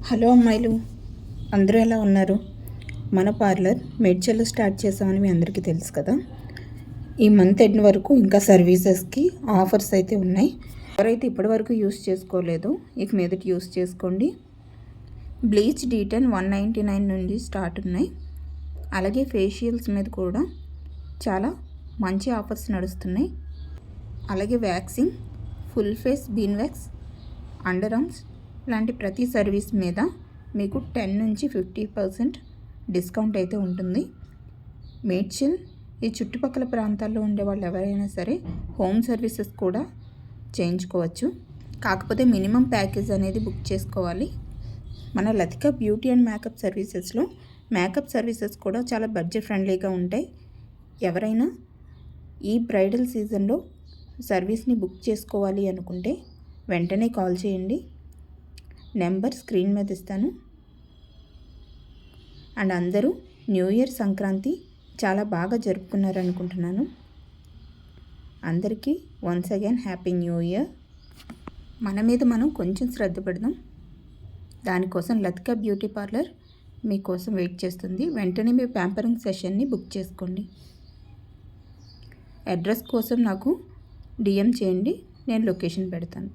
Hello అమ్మాయిలు, అందరూ ఎలా ఉన్నారు? మన పార్లర్ మేడ్చల్లో స్టార్ట్ చేసామని మీ అందరికీ తెలుసు కదా. ఈ మంత్ ఎండ్ వరకు ఇంకా సర్వీసెస్కి ఆఫర్స్ అయితే ఉన్నాయి. ఎవరైతే ఇప్పటివరకు యూస్ చేసుకోలేదో ఇక మీదట యూస్ చేసుకోండి. బ్లీచ్ D10 199 నుండి స్టార్ట్ ఉన్నాయి. అలాగే ఫేషియల్స్ మీద కూడా చాలా మంచి ఆఫర్స్ నడుస్తున్నాయి. అలాగే waxing, full face bean wax, under arms లాంటి ప్రతి సర్వీస్ మీద మీకు 10 నుంచి 50% డిస్కౌంట్ అయితే ఉంటుంది. మేడ్చల్ ఈ చుట్టుపక్కల ప్రాంతాల్లో ఉండే వాళ్ళు ఎవరైనా సరే హోమ్ సర్వీసెస్ కూడా చేయించుకోవచ్చు. కాకపోతే మినిమం ప్యాకేజ్ అనేది బుక్ చేసుకోవాలి. మన లతిక బ్యూటీ అండ్ మేకప్ సర్వీసెస్లో మేకప్ సర్వీసెస్ కూడా చాలా బడ్జెట్ ఫ్రెండ్లీగా ఉంటాయి. ఎవరైనా ఈ బ్రైడల్ సీజన్లో సర్వీస్ని బుక్ చేసుకోవాలి అనుకుంటే వెంటనే కాల్ చేయండి. నెంబర్ స్క్రీన్ మీద ఇస్తాను. అండ్ అందరూ న్యూ ఇయర్ సంక్రాంతి చాలా బాగా జరుపుకున్నారనుకుంటున్నాను. అందరికీ once again happy new year. మన మీద మనం కొంచెం శ్రద్ధ పెడదాం. దానికోసం లతిక బ్యూటీ పార్లర్ మీకోసం వెయిట్ చేస్తుంది. వెంటనే మీ ప్యాంపరింగ్ సెషన్ని బుక్ చేసుకోండి. అడ్రస్ కోసం నాకు DM చేయండి, నేను లొకేషన్ పెడతాను.